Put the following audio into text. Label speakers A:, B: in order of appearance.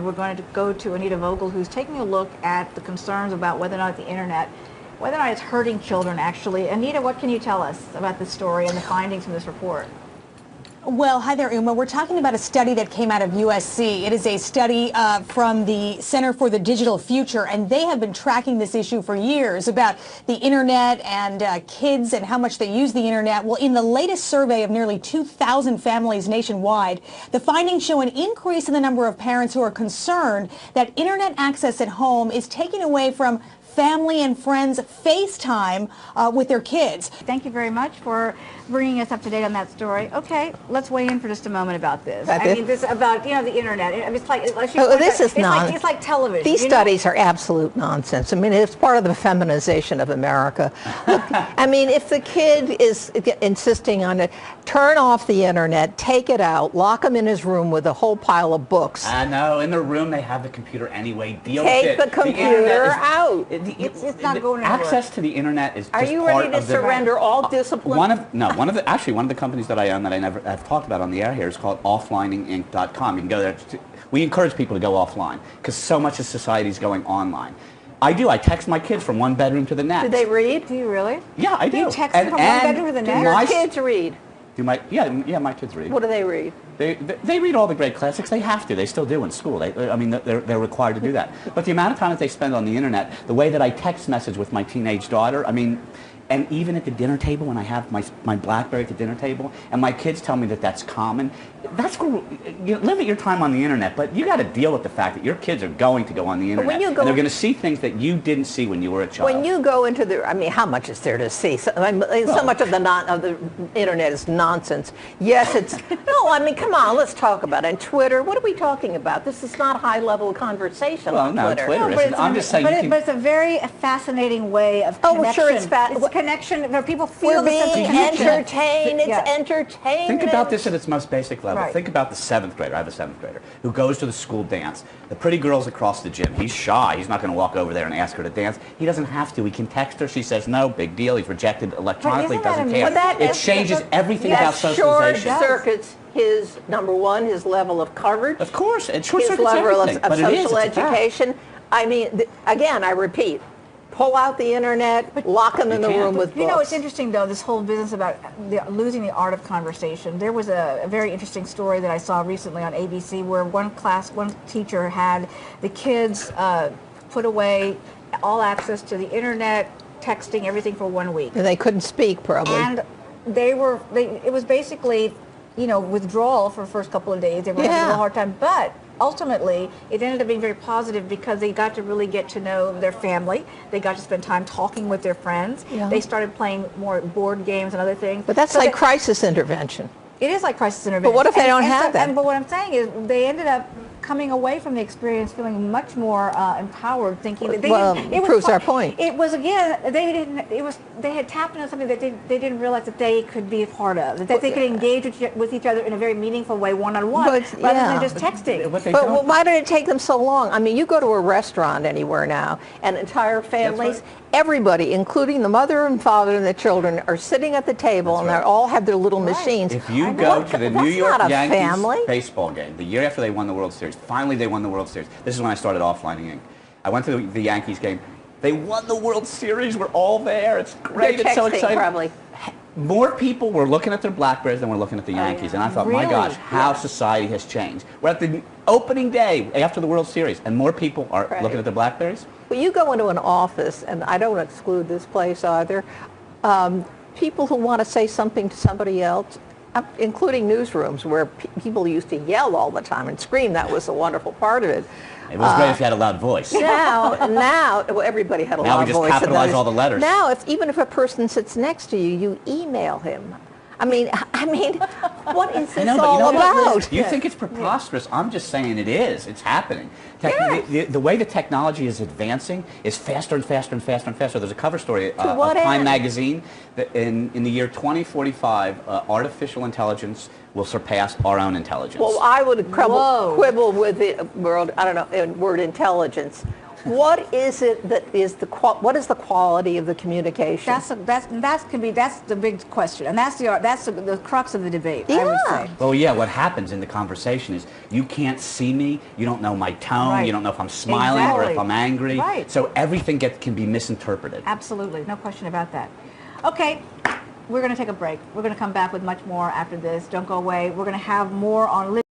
A: We're going to go to Anita Vogel, who's taking a look at the concerns about whether or not the internet, whether or not it's hurting children actually. Anita, what can you tell us about this story and the findings from this report?
B: Well, hi there, Uma. We're talking about a study that came out of USC. It is a study from the Center for the Digital Future, and they have been tracking this issue for years about the internet and kids and how much they use the internet. Well, in the latest survey of nearly 2,000 families nationwide, the findings show an increase in the number of parents who are concerned that internet access at home is taking away from family and friends FaceTime with their kids.
A: Thank you very much for bringing us up to date on that story. Okay, let's weigh in for just a moment about this. I mean, this about, you know, the internet. I mean, it's like, it's like television.
C: These studies are absolute nonsense. I mean, it's part of the feminization of America. Look, I mean, if the kid is insisting on it, turn off the internet, take it out, lock him in his room with a whole pile of books.
D: I know, in the room they have the computer anyway. Deal
C: with
D: it.
C: Take the computer out.
A: It's not going anywhere.
D: Access to the internet is just
C: Are you ready to surrender all discipline?
D: One of the companies that I own that I never have talked about on the air here is called offlininginc.com. You can go there. We encourage people to go offline because so much of society is going online. I do. I text my kids from one bedroom to the next.
C: Do they read?
A: Do you really?
D: Yeah, I do.
A: You text them from one bedroom to the next?
C: Do your kids read?
D: My kids read.
C: What do they read?
D: They read all the great classics. They have to. They still do in school. They're required to do that. But the amount of time that they spend on the internet, the way that I text message with my teenage daughter, I mean, and even at the dinner table when I have my BlackBerry at the dinner table, and my kids tell me that that's common. That's cool. You limit your time on the internet, but you got to deal with the fact that your kids are going to go on the internet, and they're going to see things that you didn't see when you were a child.
C: When you go into the, I mean, how much is there to see? So much of the internet is nonsense. Yes, it's no. I mean, come on, let's talk about it. And Twitter, what are we talking about? This is not high-level conversation on Twitter.
D: Twitter isn't. I'm just saying.
A: But it's a very fascinating way of connection.
C: Oh, sure, it's
A: connection where people feel
C: we're being entertained. It's entertainment.
D: Think about this at its most basic level. Right. Think about the 7th grader. I have a 7th grader who goes to the school dance. The pretty girl's across the gym. He's shy. He's not going to walk over there and ask her to dance. He doesn't have to. He can text her. She says no. Big deal. He's rejected electronically. Doesn't care. It changes everything about socialization.
C: Short circuits his number one, his level of coverage.
D: Of course, it short
C: circuits everything. His level of social education. I mean, again, I repeat. Pull out the internet, lock them in the room with books.
A: You know, it's interesting, though, this whole business about losing the art of conversation. There was a very interesting story that I saw recently on ABC where one teacher had the kids put away all access to the internet, texting, everything for 1 week.
C: And they couldn't speak, probably.
A: And it was basically, you know, withdrawal for the first couple of days. They were having a hard time, but ultimately, it ended up being very positive because they got to really get to know their family. They got to spend time talking with their friends. Yeah. They started playing more board games and other things.
C: But that's like crisis intervention.
A: It is like crisis intervention.
C: But what if they don't have that?
A: But what I'm saying is they ended up coming away from the experience feeling much more empowered, thinking that
C: it proves our point.
A: It was, again, they had tapped into something that they didn't realize that they could be a part of, that they could engage with each other in a very meaningful way, one-on-one, rather than just texting.
C: But why did it take them so long? I mean, you go to a restaurant anywhere now, and entire families, everybody, including the mother and father and the children, are sitting at the table, and they all have their little machines.
D: If you go to the New York Yankees baseball game, the year after they won the World Series, finally they won the World Series. This is when I started offlining Inc. I went to the Yankees game. They won the World Series. We're all there. It's great.
C: It's so exciting. Probably.
D: More people were looking at their BlackBerries than were looking at the Yankees. And I thought, my gosh, how society has changed. We're at the opening day after the World Series, and more people are looking at their BlackBerries.
C: Well, you go into an office, and I don't exclude this place either, people who want to say something to somebody else, including newsrooms where people used to yell all the time and scream. That was a wonderful part of it.
D: It was great if you had a loud voice.
C: Now, well, everybody had a loud voice.
D: Now we just capitalize all the letters.
C: Now, even if a person sits next to you, you email him. I mean, what is this all about?
D: You think it's preposterous. I'm just saying it is. It's happening. The way the technology is advancing is faster and faster and faster and faster. There's a cover story of Time magazine that in the year 2045, artificial intelligence will surpass our own intelligence.
C: Well, I would
A: Whoa.
C: quibble with the word intelligence. What is it that is what is the quality of the communication?
A: That's the big question, and that's the crux of the debate. I would
C: Yeah.
A: say.
D: Well, yeah, what happens in the conversation is you can't see me, you don't know my tone,
A: Right.
D: you don't know if I'm smiling or
A: Exactly.
D: if I'm angry.
A: Right.
D: So everything can be misinterpreted.
A: Absolutely, no question about that. Okay, we're going to take a break. We're going to come back with much more after this. Don't go away. We're going to have more on